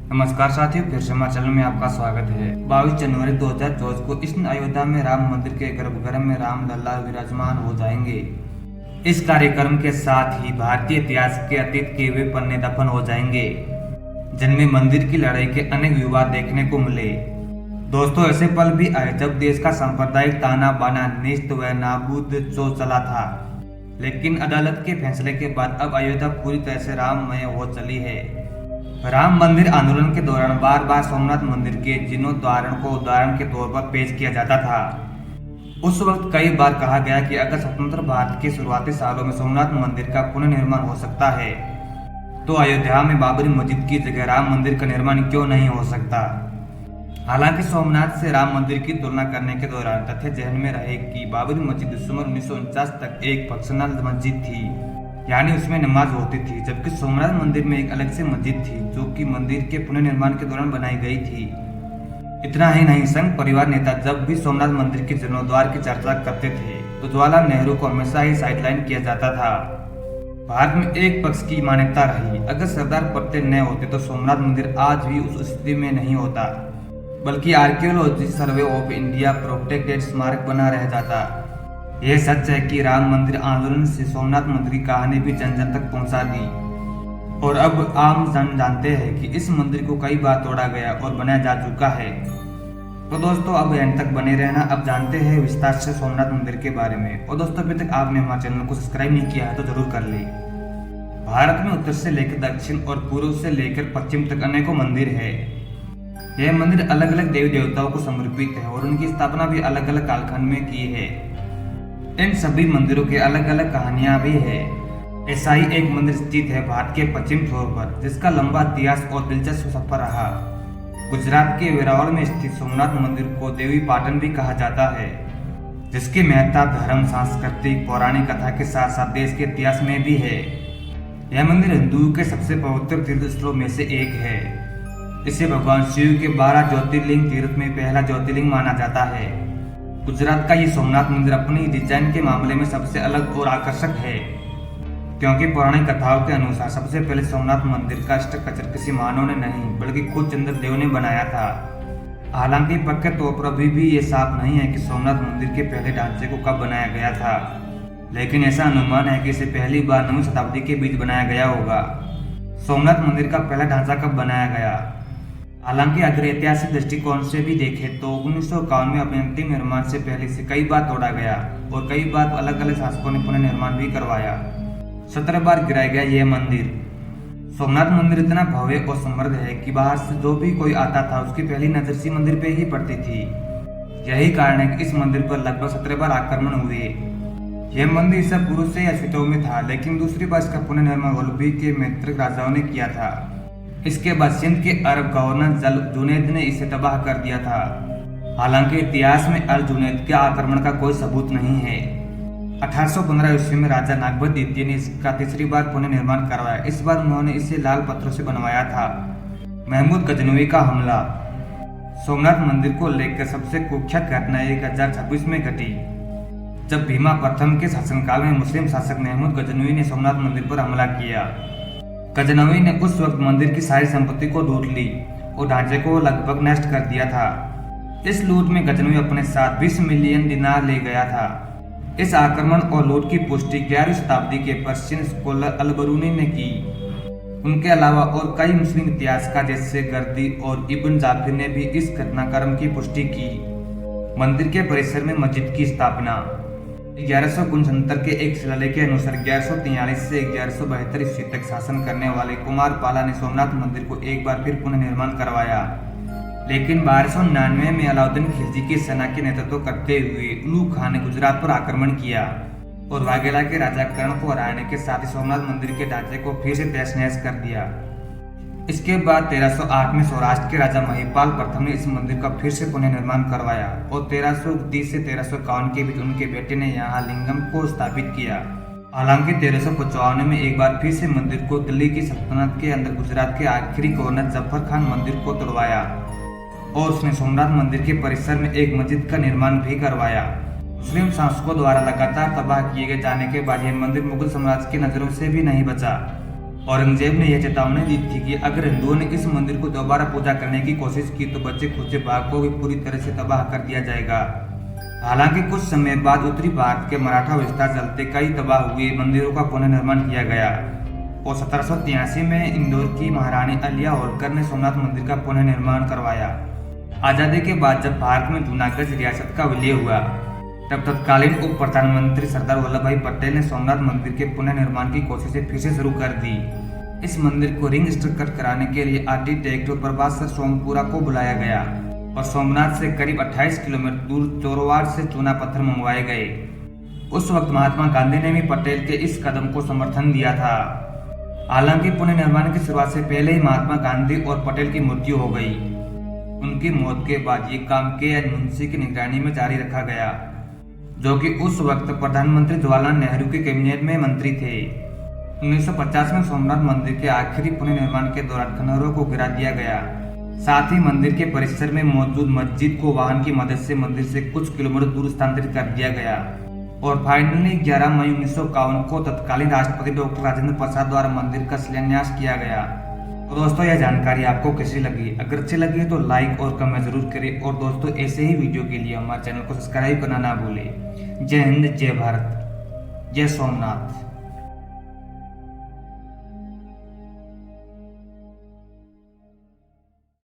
नमस्कार साथियों, फिर से हमारे चैनल में आपका स्वागत है। 22 जनवरी 2024 को इस अयोध्या में राम मंदिर के गर्भगृह में राम लल्ला विराजमान हो जाएंगे। इस कार्यक्रम के साथ ही भारतीय इतिहास के अतीत के वे पन्ने दफन हो जाएंगे, जिनमें मंदिर की लड़ाई के अनेक विवाद देखने को मिले। दोस्तों, ऐसे पल भी आए जब देश का सांप्रदायिक ताना बाना नेस्त व नाबूद जो चला था, लेकिन अदालत के फैसले के बाद अब अयोध्या पूरी तरह से राममय हो चली है। राम मंदिर आंदोलन के दौरान बार बार सोमनाथ मंदिर के जीर्णोद्धारण को उदाहरण के तौर पर पेश किया जाता था। उस वक्त कई बार कहा गया कि अगर स्वतंत्र भारत के शुरुआती सालों में सोमनाथ मंदिर का पुनर्निर्माण हो सकता है, तो अयोध्या में बाबरी मस्जिद की जगह राम मंदिर का निर्माण क्यों नहीं हो सकता। हालांकि सोमनाथ से राम मंदिर की तुलना करने के दौरान तथ्य जहन में रहे कि बाबरी मस्जिद दिसंबर 1949 तक एक फंक्शनल मस्जिद थी, यानी उसमें नमाज होती थी, जबकि सोमनाथ मंदिर में एक अलग से मस्जिद थी जो कि मंदिर के पुनर्निर्माण के दौरान बनाई गई थी। इतना ही नहीं, संघ परिवार नेता जब भी सोमनाथ मंदिर के जीर्णोद्धार की चर्चा करते थे तो जवाहरलाल नेहरू को हमेशा ही साइडलाइन किया जाता था। भारत में एक पक्ष की मान्यता रही, अगर सरदार पटेल न होते तो सोमनाथ मंदिर आज भी उस स्थिति में नहीं होता, बल्कि archaeology survey of India protected स्मारक बना रह जाता। यह सच है कि राम मंदिर आंदोलन से सोमनाथ मंदिर की कहानी भी जन जन तक पहुंचा दी, और अब आम जन जानते हैं कि इस मंदिर को कई बार तोड़ा गया और बनाया जा चुका है। तो दोस्तों, अब एंड तक बने रहना। अब जानते हैं विस्तार से सोमनाथ मंदिर के बारे में। और दोस्तों, अभी तक आपने हमारे चैनल को सब्सक्राइब नहीं किया है तो जरूर कर ले। भारत में उत्तर से लेकर दक्षिण और पूर्व से लेकर पश्चिम तक अनेकों मंदिर है। यह मंदिर अलग अलग देवी देवताओं को समर्पित है और उनकी स्थापना भी अलग अलग कालखंड में की है। इन सभी मंदिरों के अलग अलग कहानियां भी है। ऐसा ही एक मंदिर स्थित है भारत के पश्चिम छोर पर, जिसका लंबा इतिहास और दिलचस्प सफर रहा। गुजरात के वेरावल में स्थित सोमनाथ मंदिर को देवी पाटन भी कहा जाता है, जिसकी महत्ता धर्म, सांस्कृतिक, पौराणिक कथा के साथ साथ देश के इतिहास में भी है। यह मंदिर हिंदुओं के सबसे पवित्र तीर्थ स्थलों में से एक है। इसे भगवान शिव के 12 ज्योतिर्लिंग तीर्थ में पहला ज्योतिर्लिंग माना जाता है। गुजरात का ये सोमनाथ मंदिर अपनी डिजाइन के मामले में सबसे अलग और आकर्षक है, क्योंकि पौराणिक कथाओं के अनुसार सबसे पहले सोमनाथ मंदिर का स्ट्रक्चर किसी मानव ने नहीं बल्कि खुद चंद्रदेव ने बनाया था। हालांकि पक्के तौर पर अभी भी ये साफ नहीं है कि सोमनाथ मंदिर के पहले ढांचे को कब बनाया गया था, लेकिन ऐसा अनुमान है कि इसे पहली बार 9वीं शताब्दी के बीच बनाया गया होगा। सोमनाथ मंदिर का पहला ढांचा कब बनाया गया? हालांकि अगर ऐतिहासिक दृष्टिकोण से भी देखें तो 1951 में अपने अंतिम निर्माण से पहले से कई बार तोड़ा गया और कई बार अलग अलग शासकों ने पुनर्निर्माण भी करवाया। 17 बार गिराया गया यह मंदिर। सोमनाथ मंदिर इतना भव्य और समृद्ध है कि बाहर से जो भी कोई आता था उसकी पहली नजर इसी मंदिर पे ही पड़ती थी। यही कारण है कि इस मंदिर पर लगभग 17 बार आक्रमण हुए। यह मंदिर ईसा पूर्व से अस्तित्व में था, लेकिन दूसरी बार इसका पुनर्निर्माण वल्लभी के मैत्रेय राजाओं ने किया था। इसके बाद सिंध के अरब गवर्नर जल जुनैद ने इसे तबाह कर दिया था। हालांकि इतिहास में अल जुनैद के आक्रमण का कोई सबूत नहीं है। 1815 ईस्वी में राजा नागभट्ट द्वितीय ने इसका तीसरी बार पुनर्निर्माण करवाया। इस बार उन्होंने इसे लाल पत्थरों से बनवाया था। महमूद गजनवी का हमला। सोमनाथ मंदिर को लेकर सबसे कुख्यात घटना 1026 में घटी, जब भीमा प्रथम के शासनकाल में मुस्लिम शासक महमूद गजनवी ने सोमनाथ मंदिर पर हमला किया। गजनवी ने उस वक्त मंदिर की सारी संपत्ति को लूट ली और ढांचे को लगभग नष्ट कर दिया था। इस लूट में गजनवी अपने साथ 20 मिलियन दिनार ले गया था। इस आक्रमण और लूट की पुष्टि 11वीं शताब्दी के पर्शियन स्कॉलर अल-बरूनी ने की। उनके अलावा और कई मुस्लिम इतिहासकार जैसे गर्दी और इब्न जाफिर ने भी इस घटनाक्रम की पुष्टि की। मंदिर के परिसर में मस्जिद की स्थापना 1169 के एक शिलालेख के अनुसार 1143 से 1172 ईस्वी तक शासन करने वाले कुमारपाला ने सोमनाथ मंदिर को एक बार फिर पुनर्निर्माण करवाया, लेकिन 1299 में अलाउद्दीन खिलजी की सेना के नेतृत्व करते हुए उलू खान ने गुजरात पर आक्रमण किया और वाघेला के राजा कर्ण को हराने के साथ ही सोमनाथ मंदिर के ढांचे को फिर से तहस नहस कर दिया। इसके बाद 1308 में सौराष्ट्र के राजा महिपाल प्रथम ने इस मंदिर का फिर से पुनर्निर्माण करवाया और 1330 से 1351 के बीच उनके बेटे ने यहाँ लिंगम को स्थापित किया। हालांकि 1355 में एक बार फिर से मंदिर को दिल्ली की सल्तनत के अंदर गुजरात के आखिरी गवर्नर जफर खान मंदिर को तोड़वाया और उसने सोमनाथ मंदिर के परिसर में एक मस्जिद का निर्माण भी करवाया। मुस्लिम शासकों द्वारा लगातार तबाह किए गए जाने के बाद यह मंदिर मुगल साम्राज्य की नजरों से भी नहीं बचा। औरंगजेब ने यह चेतावनी दी थी कि अगर हिंदुओं ने इस मंदिर को दोबारा पूजा करने की कोशिश की तो बच्चे खुचे बाग को भी पूरी तरह से तबाह कर दिया जाएगा। हालांकि कुछ समय बाद उत्तरी भारत के मराठा विस्तार चलते कई तबाह हुए मंदिरों का पुनर्निर्माण किया गया और 1783 में इंदौर की महारानी अलिया होलकर ने सोमनाथ मंदिर का पुनर्निर्माण करवाया। आजादी के बाद जब भारत में जूनागढ़ रियासत का विलय हुआ तब तत्कालीन उप प्रधानमंत्री सरदार वल्लभ भाई पटेल ने सोमनाथ मंदिर के पुनर्निर्माण की कोशिशें फिर से शुरू कर दी। इस मंदिर को रिंग स्ट्रक्चर कराने के लिए आर्किटेक्ट और प्रभात सर सोमपुरा को बुलाया गया और सोमनाथ से करीब 28 किलोमीटर दूर चोरवाड़ से चूना पत्थर मंगवाए गए। उस वक्त महात्मा गांधी ने भी पटेल के इस कदम को समर्थन दिया था। हालांकि पुनर्निर्माण की शुरुआत से पहले ही महात्मा गांधी और पटेल की मृत्यु हो गई। उनकी मौत के बाद ये काम के.एन. मुंशी की निगरानी में जारी रखा गया, जो कि उस वक्त प्रधानमंत्री जवाहरलाल नेहरू के कैबिनेट में मंत्री थे। 1950 में सोमनाथ मंदिर के आखिरी पुनर्निर्माण के दौरान खंडहरों को गिरा दिया गया। साथ ही मंदिर के परिसर में मौजूद मस्जिद को वाहन की मदद से मंदिर से कुछ किलोमीटर दूर स्थानांतरित कर दिया गया और फाइनली 11 मई 1951 को तत्कालीन राष्ट्रपति डॉक्टर राजेंद्र प्रसाद द्वारा मंदिर का शिलान्यास किया गया। तो दोस्तों, यह जानकारी आपको कैसी लगी? अगर अच्छी लगी तो लाइक और कमेंट जरूर करें और दोस्तों ऐसे ही वीडियो के लिए हमारे चैनल को सब्सक्राइब करना ना भूलें। जय हिंद, जय भारत, जय सोमनाथ।